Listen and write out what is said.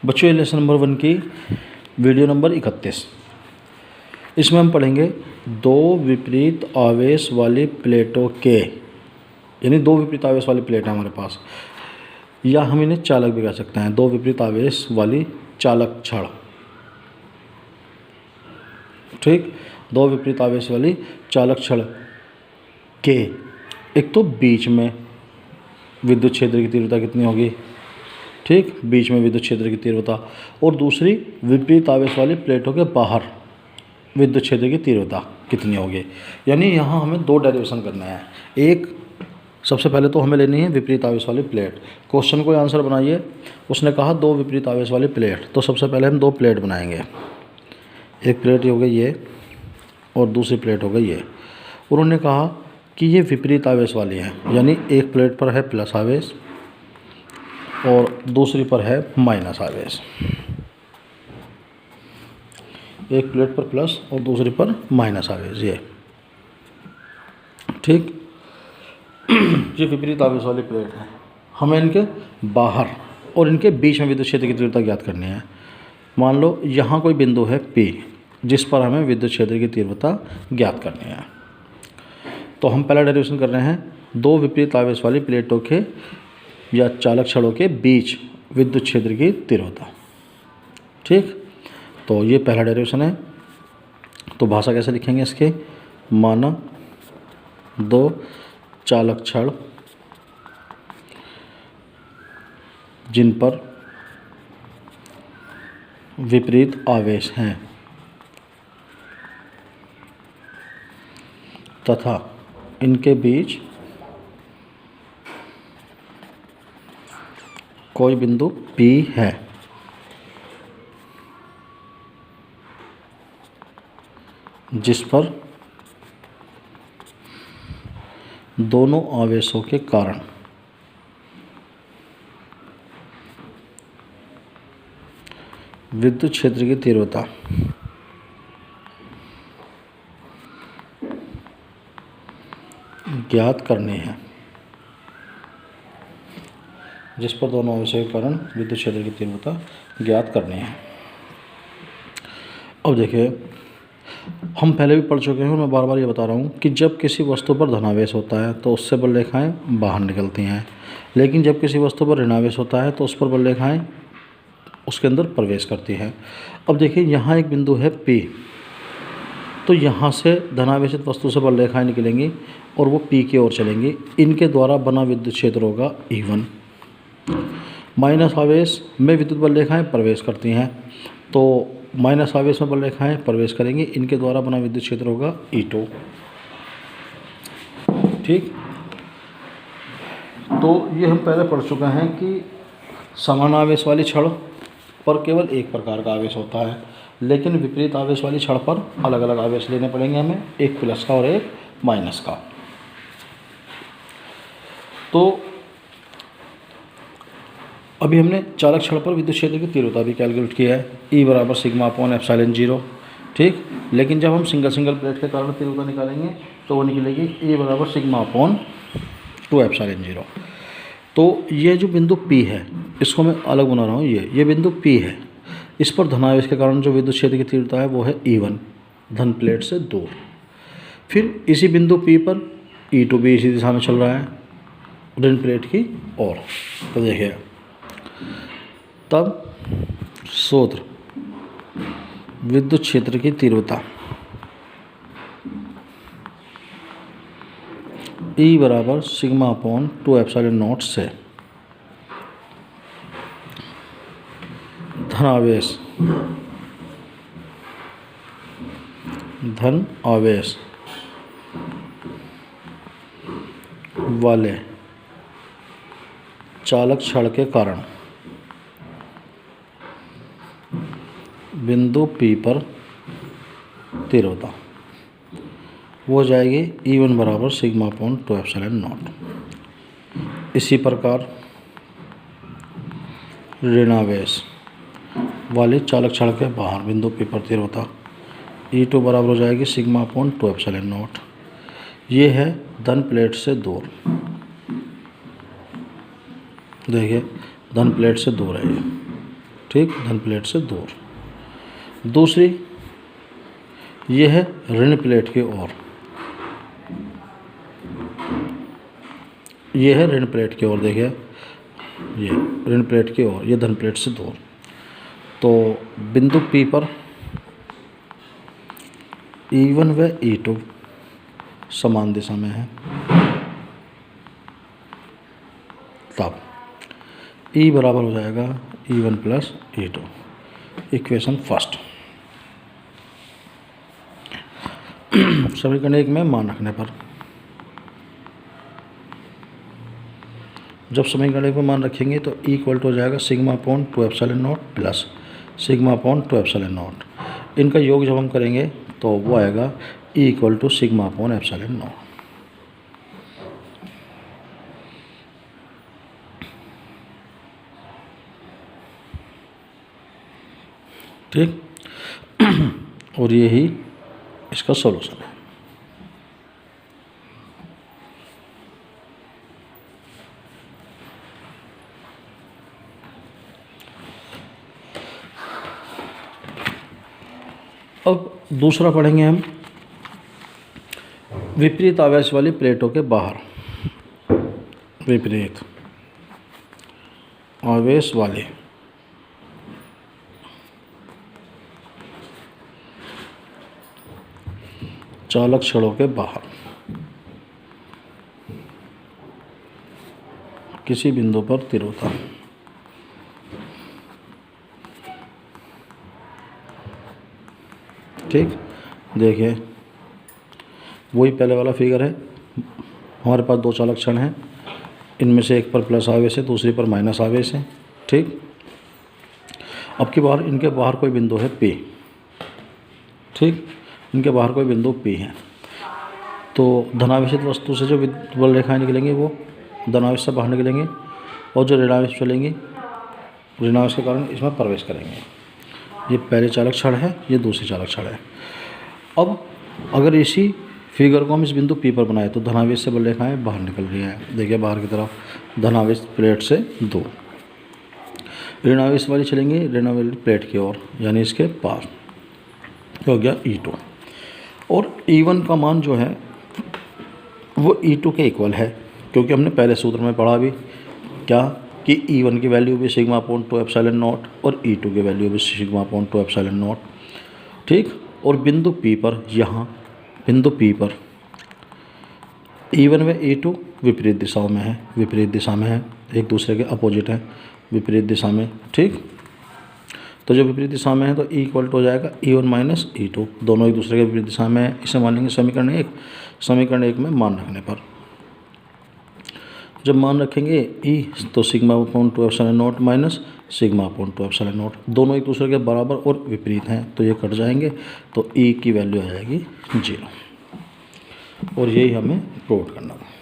बच्चों, ये lesson number 1 की वीडियो नंबर 31। इसमें हम पढ़ेंगे दो विपरीत आवेश वाली प्लेटों के, यानी दो विपरीत आवेश वाली प्लेट है हमारे पास, या हम इन्हें चालक भी कह सकते हैं। दो विपरीत आवेश वाली चालक छड़, ठीक। दो विपरीत आवेश वाली चालक छड़ के, एक तो बीच में विद्युत क्षेत्र की तीव्रता कितनी होगी, ठीक, बीच में विद्युत क्षेत्र की तीव्रता, और दूसरी विपरीत आवेश वाली प्लेटों के बाहर विद्युत क्षेत्र की तीव्रता कितनी होगी। यानी यहाँ हमें दो डेरिवेशन करना है। एक, सबसे पहले तो हमें लेनी है विपरीत आवेश वाली प्लेट। क्वेश्चन को आंसर बनाइए। उसने कहा दो विपरीत आवेश वाली प्लेट, तो सबसे पहले हम दो प्लेट बनाएंगे। एक प्लेट हो गई ये और दूसरी प्लेट हो गई ये। उन्होंने कहा कि ये विपरीत आवेश वाली है, यानी एक प्लेट पर है प्लस आवेश और दूसरी पर है माइनस आवेश। एक प्लेट पर प्लस और दूसरी पर माइनस आवेश, ये ठीक। ये विपरीत आवेश वाली प्लेट है। हमें इनके बाहर और इनके बीच में विद्युत क्षेत्र की तीव्रता ज्ञात करनी है। मान लो यहाँ कोई बिंदु है P, जिस पर हमें विद्युत क्षेत्र की तीव्रता ज्ञात करनी है। तो हम पहला डेरिवेशन कर रहे हैं, दो विपरीत आवेश वाली प्लेटों के या चालक छड़ों के बीच विद्युत क्षेत्र की तीव्रता, ठीक। तो ये पहला डेरिवेशन है। तो भाषा कैसे लिखेंगे इसके, माना दो चालक छड़ जिन पर विपरीत आवेश हैं तथा इनके बीच कोई बिंदु P है, जिस पर दोनों आवेशों के कारण विद्युत क्षेत्र की तीव्रता ज्ञात करनी है, जिस पर दोनों आवेशों के कारण विद्युत क्षेत्र की तीव्रता ज्ञात करनी है। अब देखिए, हम पहले भी पढ़ चुके हैं और मैं बार बार ये बता रहा हूँ कि जब किसी वस्तु पर धनावेश होता है तो उससे बल रेखाएं बाहर निकलती हैं, लेकिन जब किसी वस्तु पर ऋणावेश होता है तो उस पर बल रेखाएं उसके अंदर प्रवेश करती हैं। अब देखिए, यहाँ एक बिंदु है P, तो यहाँ से धनावेशित वस्तु से बल रेखाएं निकलेंगी और वो P की ओर चलेंगी। इनके द्वारा बना विद्युत क्षेत्र होगा E1। माइनस आवेश में विद्युत बल रेखाएं प्रवेश करती हैं, तो माइनस आवेश में बल रेखाएं प्रवेश करेंगी, इनके द्वारा बना विद्युत क्षेत्र होगा E2, ठीक। तो ये हम पहले पढ़ चुके हैं कि समान आवेश वाली छड़ पर केवल एक प्रकार का आवेश होता है, लेकिन विपरीत आवेश वाली छड़ पर अलग अलग आवेश लेने पड़ेंगे हमें, एक प्लस का और एक माइनस का। तो अभी हमने चालक छड़ पर विद्युत क्षेत्र की तीव्रता भी कैलकुलेट किया है, E बराबर सिग्मा अपॉन एप्सिलॉन 0, ठीक। लेकिन जब हम सिंगल सिंगल प्लेट के कारण तीव्रता निकालेंगे तो वो निकलेगी E बराबर सिग्मा अपॉन 2 एप्सिलॉन 0। तो ये जो बिंदु P है, इसको मैं अलग बना रहा हूँ। ये बिंदु P है, इस पर धनावेश के कारण जो विद्युत क्षेत्र की तीव्रता है वो है E1, धन प्लेट से दूर। फिर इसी बिंदु P पर E2 भी इसी दिशा में चल रहा है, ऋण प्लेट की ओर। तो देखिए, तब सूत्र विद्युत क्षेत्र की तीव्रता E बराबर सिग्मा अपॉन 2 एप्सिलॉन नॉट से धन आवेश वाले चालक छड़ के कारण बिंदु P पर तीव्रता वो हो जाएगी E1 बराबर सिग्मा अपॉन 2 एप्सिलॉन नॉट। इसी प्रकार ऋणावेश वाले चालक छड़ के बाहर बिंदु P पर तीव्रता E2 बराबर हो जाएगी सिग्मा अपॉन 2 एप्सिलॉन नॉट। ये है धन प्लेट से दूर, देखिए धन प्लेट से दूर है ये, ठीक, धन प्लेट से दूर। दूसरी ये है ऋण प्लेट की ओर, ये है ऋण प्लेट की ओर, देखिए ये ऋण प्लेट की ओर, ये धन प्लेट से दूर। तो बिंदु P पर E1 व E2 समान दिशा में है, तब E बराबर हो जाएगा E1 plus E2, equation first. समीकरण 1 में मान रखने पर, जब समीकरण 1 में मान रखेंगे तो E इक्वल टू हो जाएगा sigma upon 2 epsilon naught plus sigma upon 2 epsilon naught. इनका योग जब हम करेंगे तो वो आएगा E equal to sigma upon epsilon naught. ठीक, और यही इसका सॉल्यूशन है। अब दूसरा पढ़ेंगे हम, विपरीत आवेश वाली प्लेटों के बाहर, विपरीत आवेश वाली चालक छड़ों के बाहर किसी बिंदु पर तीव्रता, ठीक, देखिए वही पहले वाला फिगर है। हमारे पास दो चालक छड़ हैं, इनमें से एक पर प्लस आवेश है, दूसरी पर माइनस आवेश है। ठीक, अब की बार इनके बाहर कोई बिंदु है P, ठीक, इनके बाहर कोई बिंदु P है। तो धनावेशित वस्तु से जो विद्युत बल रेखाएं निकलेंगी वो धनावेश से बाहर निकलेंगे, और जो ऋणावेश चलेंगी ऋणावेश के कारण इसमें प्रवेश करेंगे। ये पहले चालक छड़ है, ये दूसरी चालक छड़ है। अब अगर इसी फिगर को हम इस बिंदु P पर बनाए तो धनावेश से बल रेखाएं बाहर निकल रही हैं, देखिए बाहर की तरफ धनावेश प्लेट से दूर। ऋणावेश वाली चलेंगे ऋणावेश प्लेट की ओर, यानी इसके पास हो गया E2। और E1 का मान जो है वो E2 के इक्वल है, क्योंकि हमने पहले सूत्र में पढ़ा भी क्या कि E1 की वैल्यू भी सिग्मा अपॉन 2 एप्सिलॉन नॉट और E2 की वैल्यू भी सिग्मा अपॉन 2 एप्सिलॉन नॉट। ठीक, और बिंदु P पर, यहाँ बिंदु P पर E1 व E2 विपरीत दिशाओं में है, विपरीत दिशा में है, एक दूसरे के अपोजिट है, विपरीत दिशा में। ठीक, तो जो विपरीत दिशा में है तो E इक्वल टू हो जाएगा E1 माइनस E2, दोनों एक दूसरे के विपरीत दिशा में है। इसे मान लेंगे समीकरण 1। समीकरण 1 में मान रखने पर, जब मान रखेंगे E तो sigma upon 2 epsilon not minus sigma upon 2 epsilon not, दोनों एक दूसरे के बराबर और विपरीत हैं, तो ये कट जाएंगे, तो E की वैल्यू आ जाएगी 0। और यही हमें प्रूव करना है।